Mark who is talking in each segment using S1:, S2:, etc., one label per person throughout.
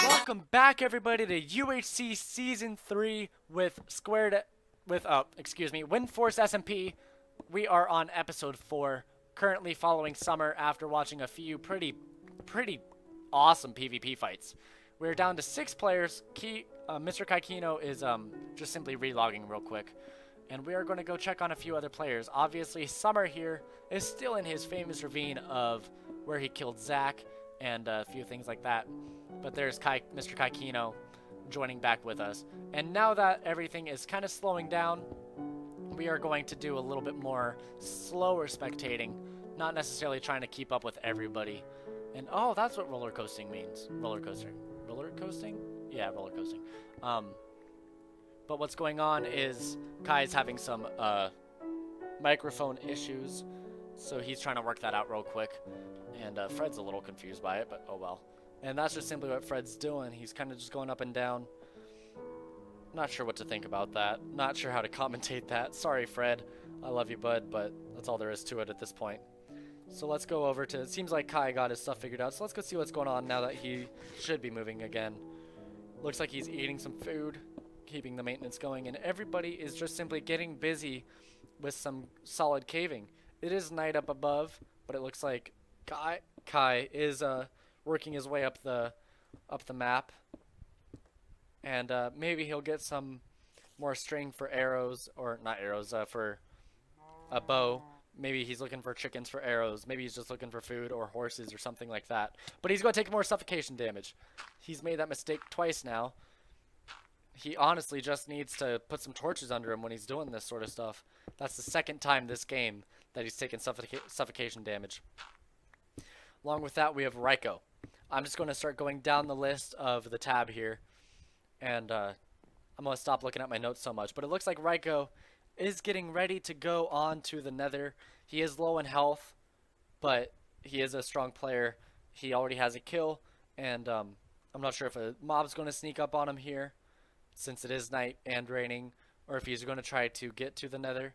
S1: Welcome back, everybody, to UHC Season 3 with Windforce SMP. We are on Episode 4, currently following Summer after watching a few pretty awesome PvP fights. We're down to 6 players. Mr. Kaikino is just simply relogging real quick. And we are going to go check on a few other players. Obviously, Summer here is still in his famous ravine of where he killed Zach and a few things like that. But there's Mr. Kaikino joining back with us. And now that everything is kind of slowing down, we are going to do a little bit more slower spectating, not necessarily trying to keep up with everybody. And oh, that's what roller coasting means. Roller coasting? Yeah, roller coasting. But what's going on is Kai's having some microphone issues, so he's trying to work that out real quick. And Fred's a little confused by it, but oh well. And that's just simply what Fred's doing. He's kind of just going up and down. Not sure what to think about that. Not sure how to commentate that. Sorry, Fred. I love you, bud, but that's all there is to it at this point. So let's go over to... It seems like Kai got his stuff figured out, so let's go see what's going on now that he should be moving again. Looks like he's eating some food, keeping the maintenance going, and everybody is just simply getting busy with some solid caving. It is night up above, but it looks like Kai is... working his way up the map, and maybe he'll get some more string for arrows, or not arrows, for a bow. Maybe he's looking for chickens for arrows. Maybe he's just looking for food or horses or something like that. But he's going to take more suffocation damage. He's made that mistake twice now. He honestly just needs to put some torches under him when he's doing this sort of stuff. That's the second time this game that he's taken suffocation damage. Along with that, we have Ryko. I'm just going to start going down the list of the tab here, and I'm going to stop looking at my notes so much. But it looks like Ryko is getting ready to go on to the Nether. He is low in health, but he is a strong player. He already has a kill, and I'm not sure if a mob's going to sneak up on him here, since it is night and raining, or if he's going to try to get to the Nether.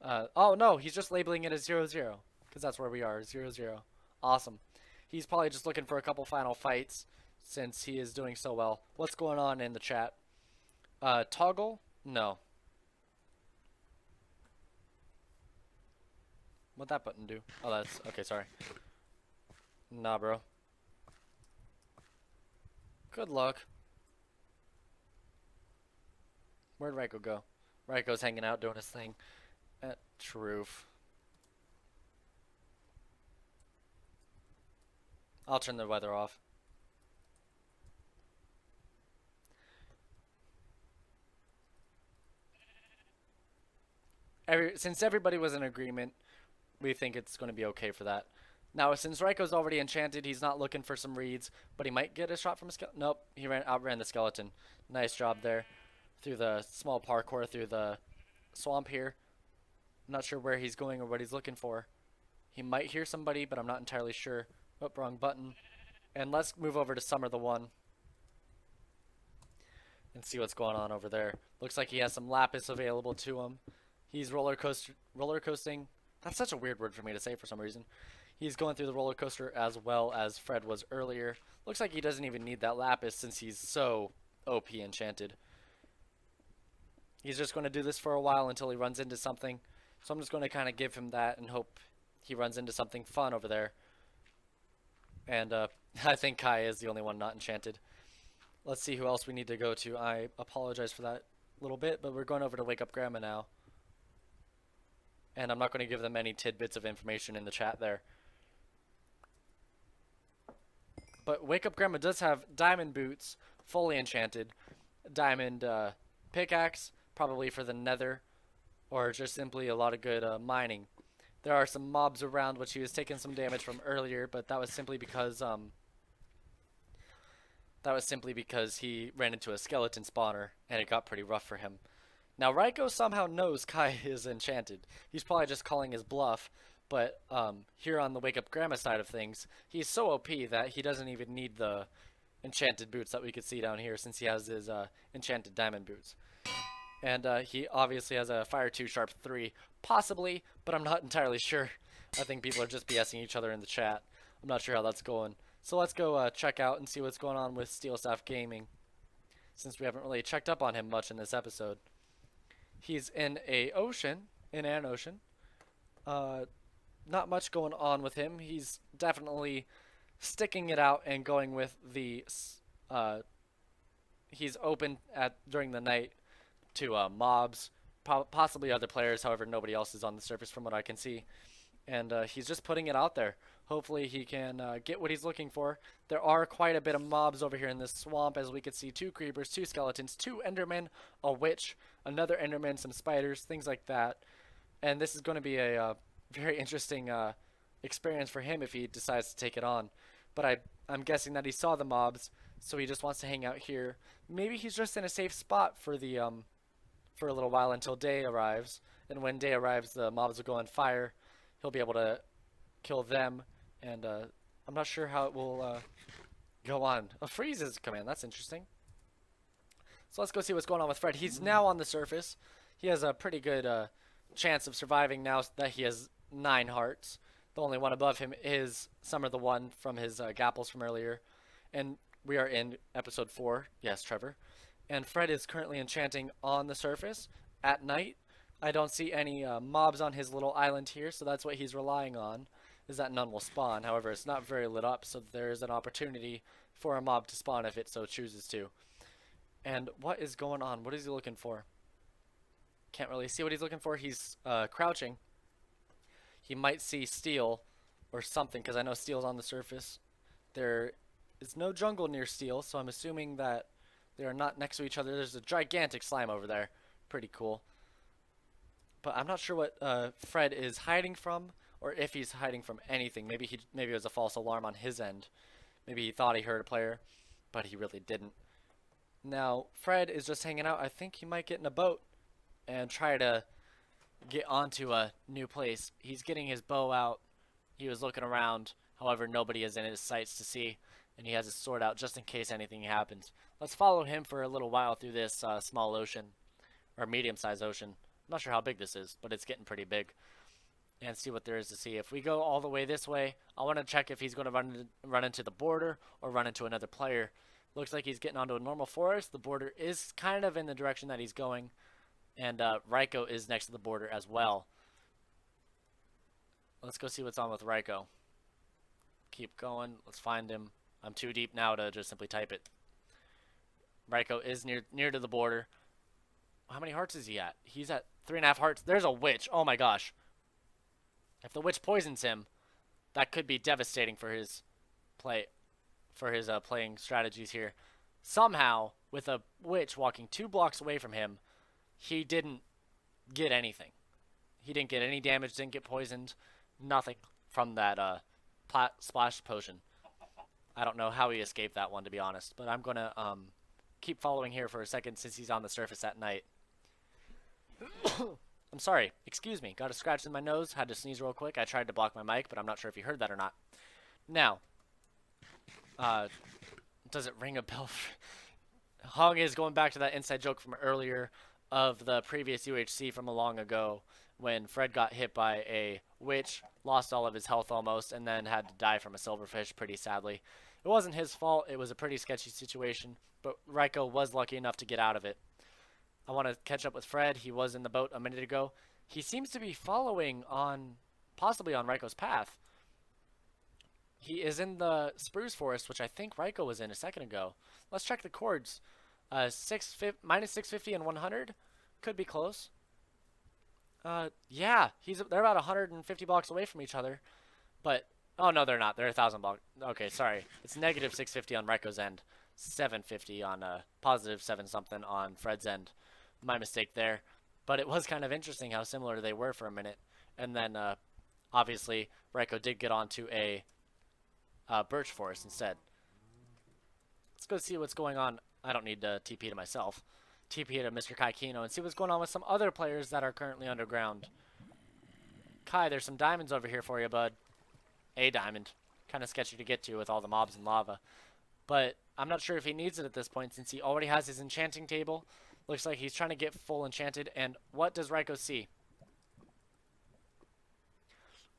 S1: Oh, no, he's just labeling it as 0-0, because that's where we are, 0-0. Awesome. He's probably just looking for a couple final fights since he is doing so well. What's going on in the chat? Toggle? No. What'd that button do? Oh, that's... Okay, sorry. Nah, bro. Good luck. Where'd Ryko go? Ryko's hanging out doing his thing. Truth. I'll turn the weather off. Since everybody was in agreement, we think it's going to be okay for that. Now, since Ryko's already enchanted, he's not looking for some reeds, but he might get a shot from a skeleton. Nope, he outran the skeleton. Nice job there. Through the small parkour, through the swamp here. I'm not sure where he's going or what he's looking for. He might hear somebody, but I'm not entirely sure. Oh, wrong button. And let's move over to Summer the One and see what's going on over there. Looks like he has some lapis available to him. He's roller coasting. That's such a weird word for me to say for some reason. He's going through the roller coaster as well as Fred was earlier. Looks like he doesn't even need that lapis since he's so OP enchanted. He's just going to do this for a while until he runs into something. So I'm just going to kind of give him that and hope he runs into something fun over there. And I think Kai is the only one not enchanted. Let's see who else we need to go to. I apologize for that little bit, but we're going over to Wake Up Grandma now. And I'm not going to give them any tidbits of information in the chat there. But Wake Up Grandma does have diamond boots, fully enchanted. Diamond pickaxe, probably for the Nether, or just simply a lot of good mining. There are some mobs around which he was taking some damage from earlier, but that was simply because he ran into a skeleton spawner and it got pretty rough for him. Now Ryko somehow knows Kai is enchanted. He's probably just calling his bluff, but here on the Wake Up Grandma side of things, he's so OP that he doesn't even need the enchanted boots that we could see down here since he has his enchanted diamond boots. And he obviously has a Fire 2 Sharp 3, possibly, but I'm not entirely sure. I think people are just BSing each other in the chat. I'm not sure how that's going. So let's go check out and see what's going on with Steel Staff Gaming, since we haven't really checked up on him much in this episode. He's in an ocean. Not much going on with him. He's definitely sticking it out and going with the he's open during the night to mobs, possibly other players. However, nobody else is on the surface from what I can see, and he's just putting it out there. Hopefully he can get what he's looking for. There are quite a bit of mobs over here in this swamp, as we could see 2 creepers, 2 skeletons, 2 endermen, a witch, another enderman, some spiders, things like that. And this is going to be a very interesting experience for him if he decides to take it on. But I'm guessing that he saw the mobs, so he just wants to hang out here. Maybe he's just in a safe spot for the for a little while until day arrives. And when day arrives, the mobs will go on fire. He'll be able to kill them. And I'm not sure how it will go on. A freeze is a command. That's interesting. So let's go see what's going on with Fred. He's now on the surface. He has a pretty good chance of surviving now that he has 9 hearts. The only one above him is Summer the One from his gapples from earlier. And we are in episode 4. Yes, Trevor. And Fred is currently enchanting on the surface at night. I don't see any mobs on his little island here, so that's what he's relying on, is that none will spawn. However, it's not very lit up, so there is an opportunity for a mob to spawn if it so chooses to. And what is going on? What is he looking for? Can't really see what he's looking for. He's crouching. He might see steel or something, because I know steel's on the surface. There is no jungle near steel, so I'm assuming that they are not next to each other. There's a gigantic slime over there. Pretty cool. But I'm not sure what Fred is hiding from, or if he's hiding from anything. Maybe it was a false alarm on his end. Maybe he thought he heard a player, but he really didn't. Now, Fred is just hanging out. I think he might get in a boat and try to get onto a new place. He's getting his bow out. He was looking around. However, nobody is in his sights to see, and he has his sword out just in case anything happens. Let's follow him for a little while through this small ocean, or medium-sized ocean. I'm not sure how big this is, but it's getting pretty big. And see what there is to see. If we go all the way this way, I want to check if he's going to run into the border or run into another player. Looks like he's getting onto a normal forest. The border is kind of in the direction that he's going. And Ryko is next to the border as well. Let's go see what's on with Ryko. Keep going. Let's find him. I'm too deep now to just simply type it. Ryko is near to the border. How many hearts is he at? He's at 3.5 hearts. There's a witch. Oh my gosh. If the witch poisons him, that could be devastating for his playing strategies here. Somehow, with a witch walking 2 blocks away from him, he didn't get anything. He didn't get any damage, didn't get poisoned, nothing from that splash potion. I don't know how he escaped that one, to be honest, but I'm going to keep following here for a second since he's on the surface at night. I'm sorry. Excuse me. Got a scratch in my nose. Had to sneeze real quick. I tried to block my mic, but I'm not sure if you heard that or not. Now, does it ring a bell? Hong is going back to that inside joke from earlier of the previous UHC from a long ago when Fred got hit by a witch, lost all of his health almost, and then had to die from a silverfish pretty sadly. It wasn't his fault. It was a pretty sketchy situation, but Ryko was lucky enough to get out of it. I want to catch up with Fred. He was in the boat a minute ago. He seems to be following on, possibly on Ryko's path. He is in the spruce forest, which I think Ryko was in a second ago. Let's check the chords. Minus 650 and 100. Could be close. Yeah, they're about 150 blocks away from each other. But, oh no, they're not. They're 1,000 blocks. Okay, sorry. It's negative 650 on Ryko's end. 750 on, positive 7 something on Fred's end. My mistake there. But it was kind of interesting how similar they were for a minute. And then, obviously, Ryko did get onto a birch forest instead. Let's go see what's going on. I don't need to TP to myself. TP to Mr. Kai Kino and see what's going on with some other players that are currently underground. Kai, there's some diamonds over here for you, bud. A diamond. Kind of sketchy to get to with all the mobs and lava. But I'm not sure if he needs it at this point since he already has his enchanting table. Looks like he's trying to get full enchanted. And what does Ryko see?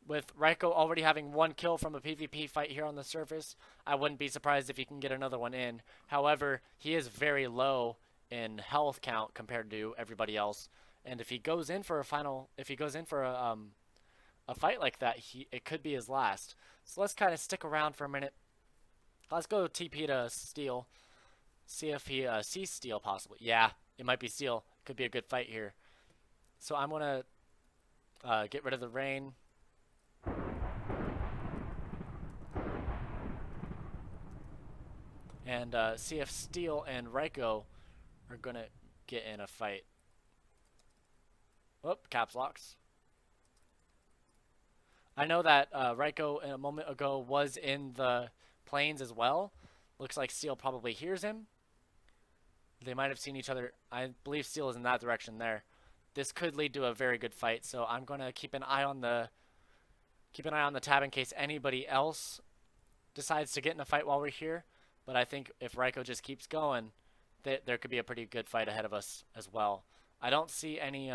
S1: With Ryko already having one kill from a PvP fight here on the surface, I wouldn't be surprised if he can get another one in. However, he is very low in health count compared to everybody else. And if he goes in for a fight like that, it could be his last. So let's kind of stick around for a minute. Let's go TP to Steel. See if he sees Steel possibly. Yeah, it might be Steel. Could be a good fight here. So I'm going to get rid of the rain. And see if Steel and Ryko are going to get in a fight. Whoop, caps locks. I know that Ryko a moment ago was in the plains as well. Looks like Steel probably hears him. They might have seen each other. I believe Steel is in that direction there. This could lead to a very good fight, so I'm going to keep an eye on the tab in case anybody else decides to get in a fight while we're here. But I think if Ryko just keeps going, there could be a pretty good fight ahead of us as well. I don't see any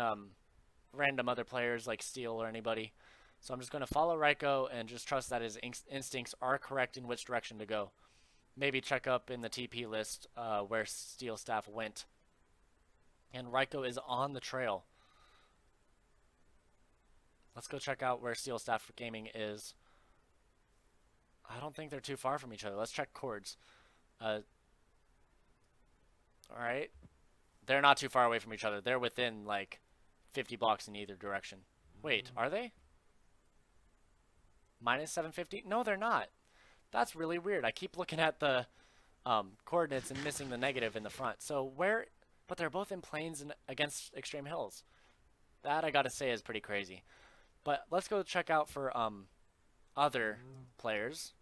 S1: random other players like Steel or anybody. So I'm just going to follow Ryko and just trust that his instincts are correct in which direction to go. Maybe check up in the TP list where Steel Staff went. And Ryko is on the trail. Let's go check out where Steel Staff Gaming is. I don't think they're too far from each other. Let's check chords. Alright. They're not too far away from each other. They're within like 50 blocks in either direction. Wait, are they? Minus 750? No, they're not. That's really weird. I keep looking at the coordinates and missing the negative in the front. So where... But they're both in plains and against extreme hills. That, I gotta say, is pretty crazy. But let's go check out for other players.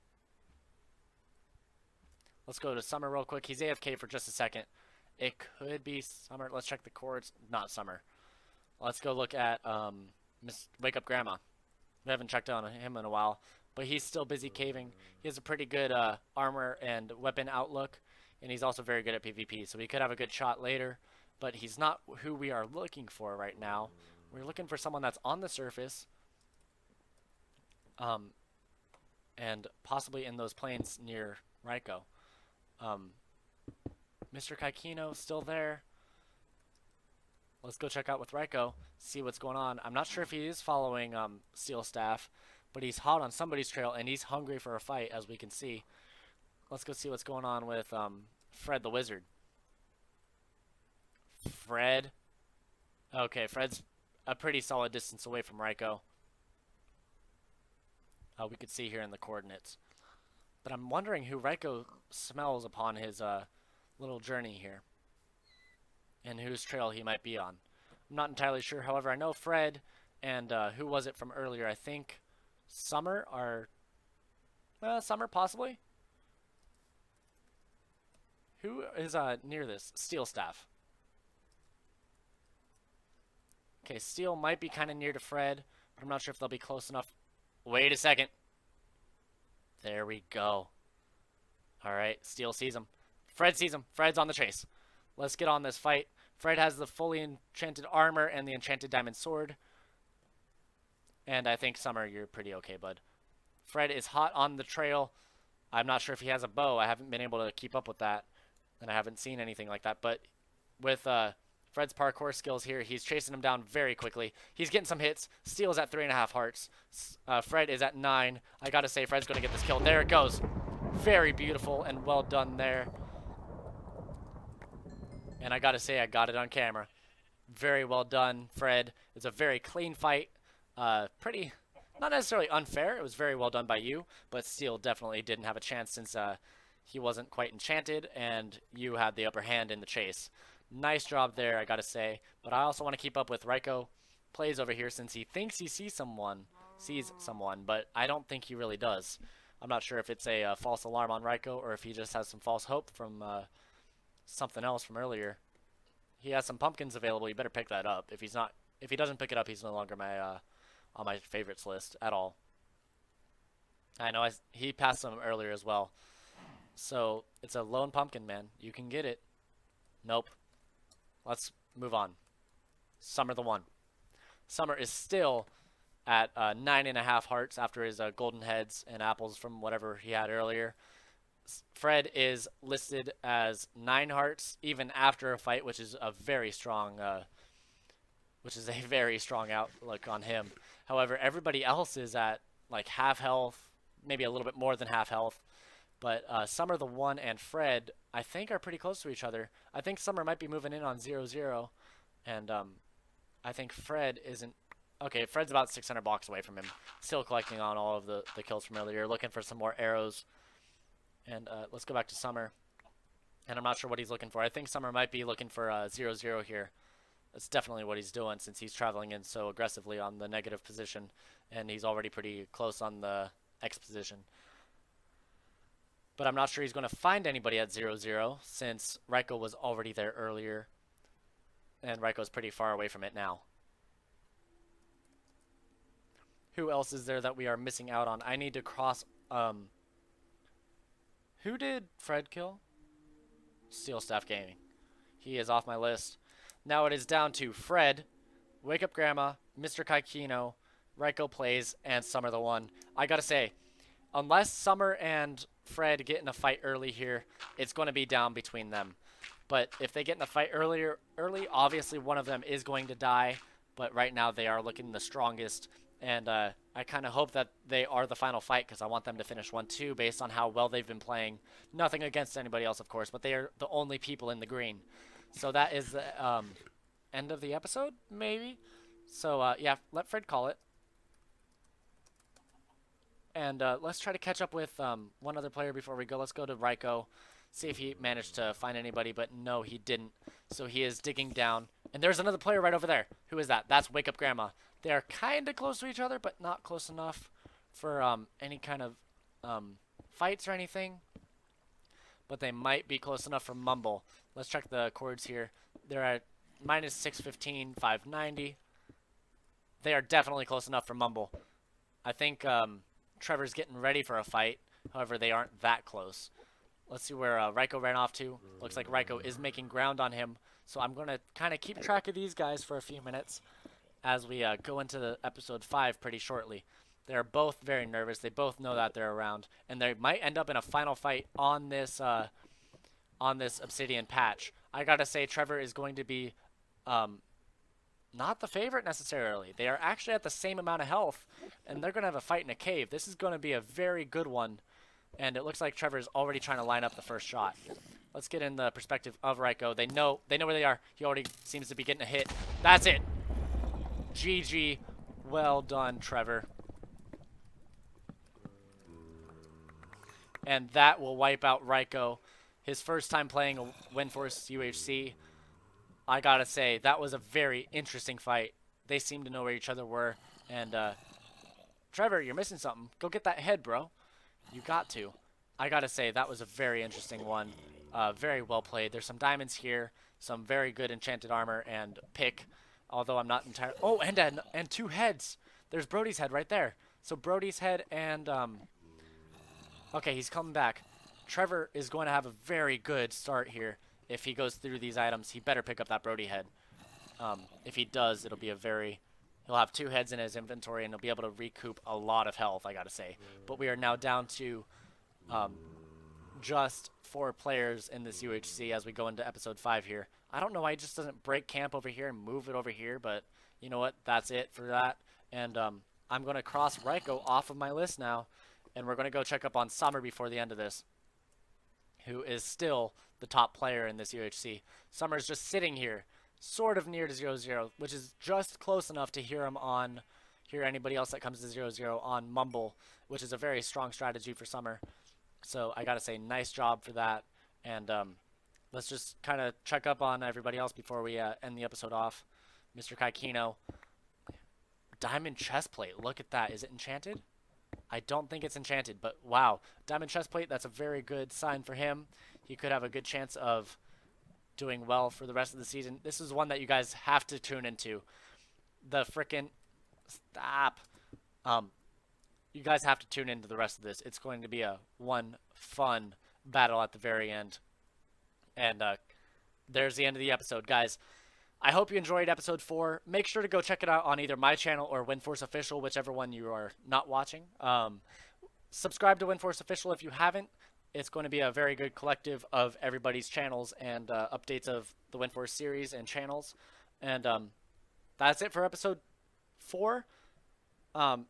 S1: Let's go to Summer real quick. He's AFK for just a second. It could be Summer. Let's check the chords. Not Summer. Let's go look at Wake Up Grandma. We haven't checked on him in a while, but he's still busy caving. He has a pretty good armor and weapon outlook, and he's also very good at PvP, so he could have a good shot later, but he's not who we are looking for right now. We're looking for someone that's on the surface, and possibly in those plains near Ryko. Mr. Kaikino still there. Let's go check out with Ryko, see what's going on. I'm not sure if he is following Steel Staff, but he's hot on somebody's trail, and he's hungry for a fight, as we can see. Let's go see what's going on with Fred the Wizard. Fred. Okay, Fred's a pretty solid distance away from Ryko. We could see here in the coordinates. But I'm wondering who Ryko smells upon his little journey here, and whose trail he might be on. I'm not entirely sure. However, I know Fred and who was it from earlier? I think Summer are... Summer, possibly? Who is near this? Steel Staff. Okay, Steel might be kind of near to Fred, but I'm not sure if they'll be close enough. Wait a second. There we go. Alright, Steel sees him. Fred sees him. Fred's on the chase. Let's get on this fight. Fred has the fully enchanted armor and the enchanted diamond sword. And I think, Summer, you're pretty okay, bud. Fred is hot on the trail. I'm not sure if he has a bow. I haven't been able to keep up with that, and I haven't seen anything like that. But with Fred's parkour skills here, he's chasing him down very quickly. He's getting some hits. Steel's at 3.5 hearts. Fred is at 9. I gotta say, Fred's gonna get this kill. There it goes. Very beautiful and well done there. And I gotta say, I got it on camera. Very well done, Fred. It's a very clean fight. Pretty, not necessarily unfair. It was very well done by you, but Steel definitely didn't have a chance since he wasn't quite enchanted, and you had the upper hand in the chase. Nice job there, I gotta say. But I also want to keep up with RykoPlays over here since he thinks he sees someone, but I don't think he really does. I'm not sure if it's a false alarm on Ryko or if he just has some false hope from something else from earlier. He has some pumpkins available. You better pick that up. If he doesn't pick it up, he's no longer my on my favorites list at all. I know he passed some earlier as well. So it's a lone pumpkin, man. You can get it. Nope. Let's move on. Summer the one. Summer is still at 9.5 hearts after his golden heads and apples from whatever he had earlier. Fred is listed as 9 hearts even after a fight, which is a very strong outlook on him. However, everybody else is at like half health, maybe a little bit more than half health. But Summer the One and Fred, I think, are pretty close to each other. I think Summer might be moving in on 0-0, and I think Fred isn't. Okay, Fred's about 600 blocks away from him. Still collecting on all of the kills from earlier, looking for some more arrows. And let's go back to Summer. And I'm not sure what he's looking for. I think Summer might be looking for 0-0 here. That's definitely what he's doing since he's traveling in so aggressively on the negative position. And he's already pretty close on the X position. But I'm not sure he's going to find anybody at 0-0 since Ryko was already there earlier. And Ryko's pretty far away from it now. Who else is there that we are missing out on? I need to cross... Who did Fred kill? Steel Staff Gaming. He is off my list. Now it is down to Fred, Wake Up Grandma, Mr. Kaikino, RykoPlays, and Summer the One. I gotta say, unless Summer and Fred get in a fight early here, it's going to be down between them. But if they get in a fight early, obviously one of them is going to die. But right now they are looking the strongest. And I kind of hope that they are the final fight because I want them to finish 1-2 based on how well they've been playing. Nothing against anybody else, of course, but they are the only people in the green. So that is the end of the episode, maybe? So, yeah, let Fred call it. And let's try to catch up with one other player before we go. Let's go to Ryko, see if he managed to find anybody, but no, he didn't. So he is digging down. And there's another player right over there. Who is that? That's Wake Up Grandma. They are kind of close to each other, but not close enough for any kind of fights or anything. But they might be close enough for Mumble. Let's check the chords here. They're at minus 615, 590. They are definitely close enough for Mumble. I think Trevor's getting ready for a fight. However, they aren't that close. Let's see where Ryko ran off to. Looks like Ryko is making ground on him. So I'm going to kind of keep track of these guys for a few minutes as we go into the episode 5 pretty shortly. They're both very nervous. They both know that they're around. And they might end up in a final fight on this obsidian patch. I got to say, Trevor is going to be not the favorite necessarily. They are actually at the same amount of health. And they're going to have a fight in a cave. This is going to be a very good one. And it looks like Trevor is already trying to line up the first shot. Let's get in the perspective of Ryko. They know where they are. He already seems to be getting a hit. That's it. GG. Well done, Trevor. And that will wipe out Ryko. His first time playing a Windforce UHC. I gotta say, that was a very interesting fight. They seemed to know where each other were. And, Trevor, you're missing something. Go get that head, bro. You got to. I gotta say, that was a very interesting one. Very well played. There's some diamonds here. Some very good enchanted armor and pick. Although I'm not entirely... Oh, and 2 heads. There's Brody's head right there. So Brody's head and... Okay, he's coming back. Trevor is going to have a very good start here. If he goes through these items, he better pick up that Brody head. If he does, it'll be a very... He'll have 2 heads in his inventory, and he'll be able to recoup a lot of health, I gotta say. But we are now down to just 4 players in this UHC as we go into episode 5 here. I don't know why he just doesn't break camp over here and move it over here, but you know what? That's it for that. And I'm going to cross Ryko off of my list now, and we're going to go check up on Summer before the end of this, who is still the top player in this UHC. Summer's just sitting here, sort of near to 0-0, which is just close enough to hear anybody else that comes to 0-0 on Mumble, which is a very strong strategy for Summer. So I gotta say, nice job for that. And let's just kind of check up on everybody else before we end the episode off. Mr. Kaikino. Diamond chestplate. Look at that. Is it enchanted? I don't think it's enchanted, but wow. Diamond chestplate, that's a very good sign for him. He could have a good chance of doing well for the rest of the season. This is one that you guys have to tune into. The frickin' stop. You guys have to tune into the rest of this. It's going to be a one fun battle at the very end. And there's the end of the episode, guys. I hope you enjoyed episode 4. Make sure to go check it out on either my channel or Windforce Official, whichever one you are not watching. Subscribe to Windforce Official if you haven't. It's going to be a very good collective of everybody's channels and updates of the Windforce series and channels. And that's it for episode 4.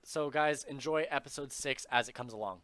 S1: So, guys, enjoy episode 6 as it comes along.